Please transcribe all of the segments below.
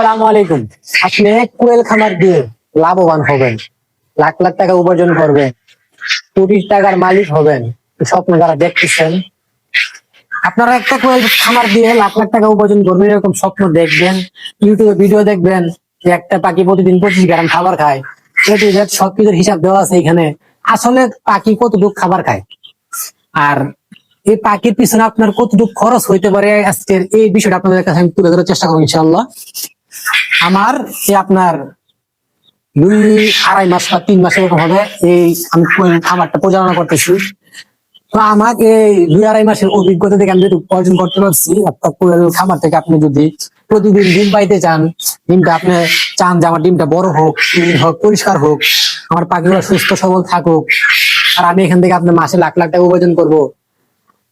আসসালামু আলাইকুম। আপনি কোয়েল খামার দিয়ে লাভবান হবেন, লাখ লাখ টাকা উপার্জন করবেন, কোটি টাকার মালিক হবেন, স্বপ্ন যারা দেখতেছেন, আপনারা একটা কোয়েল খামার দিয়ে লাখ লাখ টাকা উপার্জন করবেন এরকম স্বপ্ন দেখবেন, ইউটিউবে ভিডিও দেখবেন যে একটা পাখি প্রতিদিন 25 গ্রাম খাবার খায়, সবকিছুর হিসাব দেওয়া আছে এখানে। আসলে পাখি কতটুকু খাবার খায় আর এই পাখির পিছনে আপনার কতটুকু খরচ হইতে পারে, আজকের এই বিষয়টা আপনাদের কাছে আমি তুলে ধরার চেষ্টা করবো ইনশাআল্লাহ। আমার আপনার 2-2.5 মাস বা 3 মাস এরকম হবে এই আমি খামারটা পরিচালনা করতেছি। তো আমার এই 2-2.5 মাসের অভিজ্ঞতা থেকে আমি যেটুকু অর্জন করতে পারছি, আপনার কোয়েল খামার থেকে আপনি যদি প্রতিদিন ডিম পাইতে চান, ডিমটা আপনি চান যে আমার ডিমটা বড় হোক, ক্লিন হোক, পরিষ্কার হোক, আমার পাখিগুলো সুস্থ সবল থাকুক, আর আমি এখান থেকে আপনার মাসে লাখ লাখ টাকা উপার্জন করবো,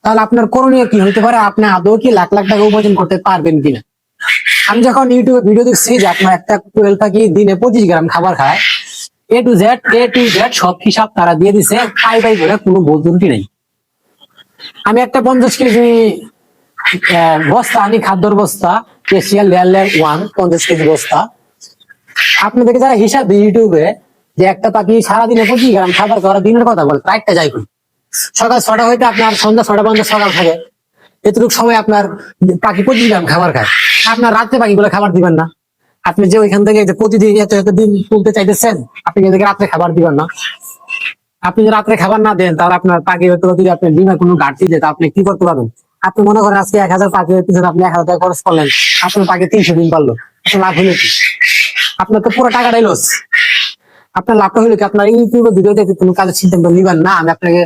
তাহলে আপনার করণীয় কি হতে পারে? আপনি আদৌ কি লাখ লাখ টাকা উপার্জন করতে পারবেন কিনা? আমি যখন ইউটিউবে ভিডিও দেখছি যে আপনার একটা কোয়েল পাখি দিনে 25 গ্রাম খাবার খায়, এ টু জেড সব হিসাব তারা দিয়ে দিছে, পাই করে কোনো বদলটি নেই। আমি একটা 50 কেজি বস্তা আনি, খাদ্যর বস্তা, এশিয়ান লেয়ার 1 50 কেজি বস্তা। আপনাদেরকে যারা হিসাব দিই ইউটিউবে যে একটা পাখি সারাদিনে 25 গ্রাম খাবার খাওয়ার দিনের কথা বলে, প্রায়টা যাই করি সকাল 6টা হইতে আপনার সন্ধ্যা 6টা পর্যন্ত সকাল থাকে, এতটুকু সময় আপনার পাখি 25 গ্রাম খাবার খায়। আপনার রাত্রে পাখিগুলো খাবার দিবেন না। আপনি যে ওইখান থেকে যে প্রতিদিন এত দিন তুলতে চাইতেছেন, আপনি কিন্তু রাত্রে খাবার দিবেন না। আপনি যদি রাত্রে খাবার না দেন, তাহলে আপনার পাখি হয়তো যদি আপনি ডিমের কোনো ঘাটতি দেয়, আপনি কি করতে পারবেন? আপনি মনে করেন আজকে 1000 পাখি হইতেছেন, আপনি 1000 টাকা খরচ করলেন, আপনার পাখি 300 ডিম পারলো, আপনার লাভ হলো কি? আপনার তো পুরো টাকাটাই লস। আপনার লাভটা হলো কি? আপনার ইউটিউবে ভিডিও দেখে কোনো কাজের সিদ্ধান্ত নিবেন না। আমি আপনাকে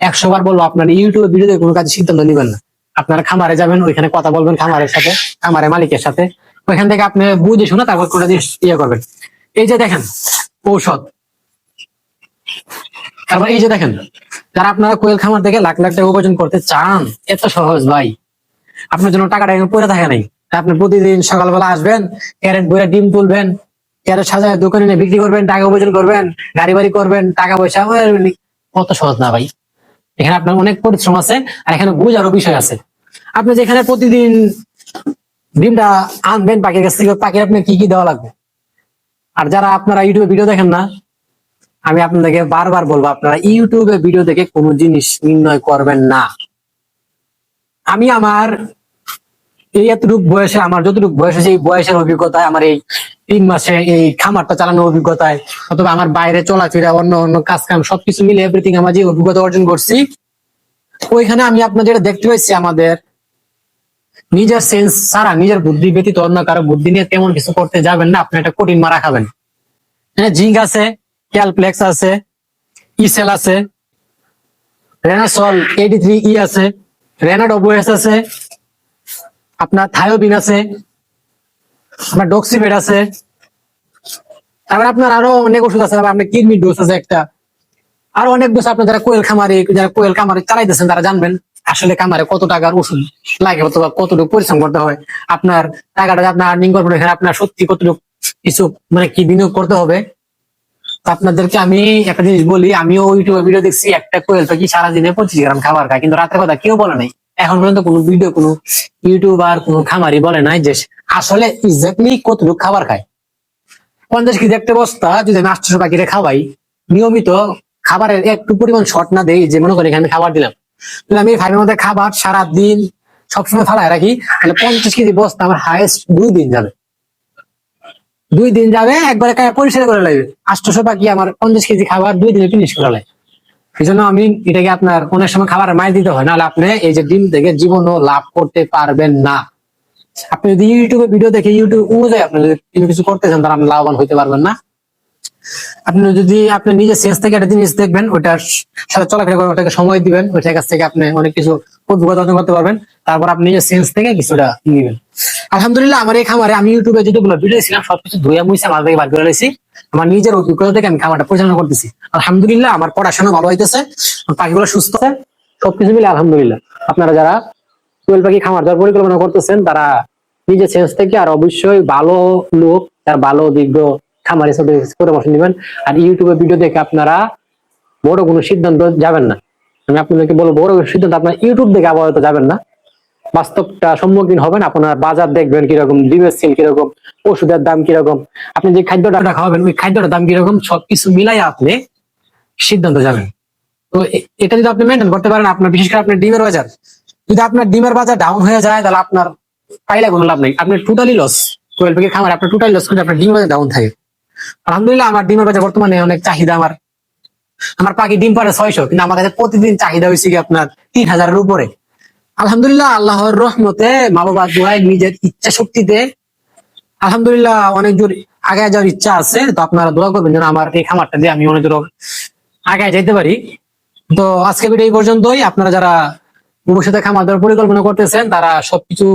100 বার বলবো, আপনার ইউটিউবে ভিডিও দেখে কোনো কাজের সিদ্ধান্ত নিবেন না। আপনারা খামারে যাবেন, ওইখানে কথা বলবেন খামারের সাথে, খামারের মালিকের সাথে, ওইখান থেকে আপনি বুঝে শুনে তারপর করে ইয়ে করবেন। এই যে দেখেন ঔষধ, তারপর এই যে দেখেন, যারা আপনারা কোয়েল খামার থেকে লাখ লাখ টাকা উপার্জন করতে চান, এত সহজ ভাই। আপনার জন্য টাকাটা এখন পড়ে থাকে নাই। আপনি প্রতিদিন সকালবেলা আসবেন, ক্যারেট ভরে ডিম তুলবেন, ক্যারেট সাজায় দোকানে নিয়ে বিক্রি করবেন, টাকা উপার্জন করবেন, গাড়ি বাড়ি করবেন, টাকা পয়সা। কত সহজ না ভাই? এখানে আপনার অনেক পরিশ্রম আছে, আর এখানে বোঝারও বিষয় আছে। আপনি যেখানে প্রতিদিন ডিমটা আনবেন পাখির কাছ থেকে, পাখির আপনি কি কি দেওয়া লাগবে। আর যারা আপনারা ইউটিউবে ভিডিও দেখেন না, আমি আপনাদেরকে বারবার বলবো, আপনারা ইউটিউবে ভিডিও দেখে কোনো জিনিস নির্ণয় করবেন না। আমি আমার এই এতটুকু বয়সে, আমার যতটুকু বয়স আছে, এই বয়সের অভিজ্ঞতায়, আমার এই 3 মাসে এই খামারটা চালানোর অভিজ্ঞতায়, অথবা আমার বাইরে চলাফেরা, অন্য অন্য কাজ কাম সবকিছু মিলে এভরিথিং আমার যে অভিজ্ঞতা অর্জন করছি, ওইখানে আমি আপনার যেটা দেখতে পাচ্ছি, আমাদের নিজের সেন্স ছাড়া, নিজের বুদ্ধি ব্যতীত অন্য কারো বুদ্ধি নিয়ে তেমন কিছু করতে যাবেন না। আপনি একটা কঠিন মারা খাবেন। হ্যাঁ, জিঙ্ক আছে, ক্যালপ্লেক্স আছে, ইসেল আছে, রেনাসল 83E আছে, রেনাডোবোএস আছে, আপনার থায়োবিন আছে, আপনার ডক্সিমেড আছে, তারপর আপনার আরো অনেক ওষুধ আছে, আপনার কিডনি ডোজ আছে একটা, আরো অনেক ডোজ। আপনার যারা কোয়েল খামারে চালাইতেছেন তারা জানবেন আসলে খামারে কত টাকার ওষুধ লাগে, অথবা কতটুকু পরিশ্রম করতে হয়। আপনার টাকাটা আপনার আর্নিং করবেন, এখানে আপনার সত্যি কতটুকু কিছু মানে কি বিনিয়োগ করতে হবে। আপনাদেরকে আমি একটা জিনিস বলি, আমিও ইউটিউবে ভিডিও দেখছি, একটা কোয়েল পাখি সারাদিনে 25 গ্রাম খাবার খায়, কিন্তু রাতের কথা কেউ বলে নাই। এখন পর্যন্ত কোনো ভিডিও, কোনো ইউটিউবার, কোনো খামারি বলে নাই যে আসলে এক্স্যাক্টলি কতটুকু খাবার খায়। 50 কেজি একটা বস্তা যদি আমি 800 পাখিরে খাওয়াই, নিয়মিত খাবারের একটু পরিমাণ শর্ট না দেই, যে মনে করি এখানে খাবার দিলাম, কিন্তু আমি ফাইভের মধ্যে খাবার সারাদিন সবসময় ফালায় রাখি, তাহলে 50 কেজি বস্তা আমার হাইয়েস্ট 2 দিন যাবে। 2 দিন যাবে, একবারে পরিষ্কার করে লাগবে। 800 পাখি আমার 50 কেজি খাবার 2 দিনে ফিনিশ করে লাগে। এই জন্য আমি এটাকে আপনার অনেক সময় খাবারের মাইর দিতে হয়, নাহলে আপনি এই যে ডিম থেকে জীবনও লাভ করতে পারবেন না। আপনি যদি ইউটিউবে ভিডিও দেখে ইউটিউব অনুযায়ী আপনি যদি কিছু করতে চান, তাহলে আপনি লাভবান হইতে পারবেন না। আপনি যদি আপনি নিজে সেন্স থেকে একটা জিনিস দেখবেন, ওইটার সাথে চলাফেরা করবেন, ওটাকে সময় দিবেন, ওইটার কাছ থেকে আপনি অনেক কিছু অভিজ্ঞতা অর্জন করতে পারবেন। তারপর আপনি নিজের সেন্স থেকে কিছুটা নিবেন। আলহামদুলিল্লাহ, আমার এই খামারে আমি ইউটিউবে যেগুলো ভিডিও ছিলাম সবকিছু ধুয়ে মুছে মাছ থেকে বার করে নিয়েছি। আমার নিজের অভিজ্ঞতা থেকে আমি খামারটা পরিচালনা করতেছি। আলহামদুলিল্লাহ, আমার পড়াশোনা ভালো হইতেছে, পাখিগুলো সুস্থ আছে, সবকিছু মিলে আলহামদুলিল্লাহ। আপনারা যারা কোয়েল পাখি খামার যারা পরিকল্পনা করতেছেন, তারা নিজের সেন্স থেকে আর অবশ্যই ভালো লোক, তার ভালো অভিজ্ঞ খামারের সাথে পরামর্শ নেবেন। আর ইউটিউবে ভিডিও দেখে আপনারা বড় কোনো সিদ্ধান্ত যাবেন না। আমি আপনাদেরকে বলবো, বড় সিদ্ধান্ত আপনার ইউটিউব দেখে আপাতত যাবেন না। বাস্তবটা সম্মুখীন হবেন, আপনার বাজার দেখবেন কিরকম, ডিমের সেল কিরকম, ওষুধের দাম কিরকম, আপনি যে খাদ্যটা খাওয়াবেন ওই খাদ্যটার দাম কিরকম, সবকিছু মিলাই আপনি সিদ্ধান্ত যাবেন। তো এটা যদি আপনি মেনটেন করতে পারেন, আপনার বিশেষ করে আপনার ডিমের বাজার, যদি আপনার ডিমের বাজার ডাউন হয়ে যায় তাহলে আপনার পাইলে কোনো লাভ নেই, আপনার টোটালি লস। কোয়েল পাখির খামার আপনার টোটালি লস করে আপনার ডিমের বাজার ডাউন থাকে। আলহামদুলিল্লাহ আমার ডিমের বাজার বর্তমানে অনেক চাহিদা, আমার আমার পাখি ডিম পারে 600, কিন্তু আমার কাছে প্রতিদিন চাহিদা হয়েছে কি আপনার 3000-এর উপরে। আলহামদুলিল্লাহ আল্লাহর রহমতে, মা বাবার দোয়ায়, নিজের ইচ্ছা শক্তিতে আলহামদুলিল্লাহ অনেক দূর আগে যাওয়ার ইচ্ছা আছে। তো আপনারা দোয়া করবেন যেন আমার এই খামারটা দিয়ে আমি অনেক দূর আগে যেতে পারি। তো আজকে ভিডিও এই পর্যন্তই। আপনারা যারা ভবিষ্যতে খামার দেওয়ার পরিকল্পনা করতেছেন তারা সবকিছু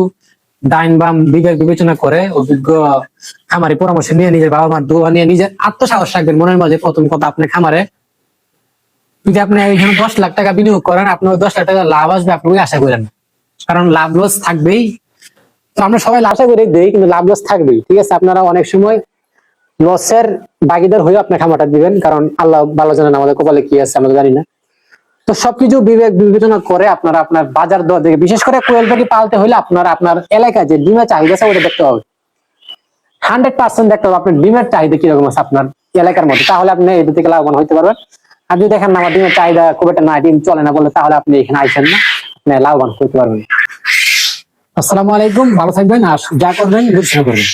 ডাইন বাম বিবেক বিবেচনা করে অভিজ্ঞ খামারি পরামর্শ নিয়ে, নিজের বাবা মার দোয়া নিয়ে, নিজের আত্মসাহস রাখবেন মনের মাঝে। প্রথম কথা, আপনি খামারে যদি আপনি এখানে 10 লাখ টাকা বিনিয়োগ করেন, আপনার 10 লাখ টাকা লাভ আসবে আপনি ওই আশা করেন, কারণ লাভ লস থাকবেই। তো আমরা সবাই আশা করে দেই, কিন্তু লাভ লস থাকবেই, ঠিক আছে। আপনারা অনেক সময় লসের ভাগিদার হয়ে আপনার খামারটা দিবেন, কারণ আল্লাহ ভালো জানেন আমাদের কপালে কি আছে আমরা জানি না। তো সবকিছু বিবেক বিবেচনা করে আপনারা আপনার বাজার দর দেখে, বিশেষ করে কোয়েল পাখি পালতে হলে আপনারা আপনার এলাকায় যে ডিমের চাহিদা আছে ওটা দেখতে হবে। 100% দেখতে হবে আপনার ডিমের চাহিদা কিরকম আছে আপনার এলাকার মধ্যে, তাহলে আপনি এদের থেকে লাভবান হইতে পারবেন। আর যদি দেখেন না আমার ডিমের চাহিদা খুব একটা না, ডিম চলে না বলে, তাহলে আপনি এখানে আইসেন না, আপনি লাভবান হইতে পারবেন। আসসালামু আলাইকুম, ভালো থাকবেন আর যা করবেন বুঝে করবেন।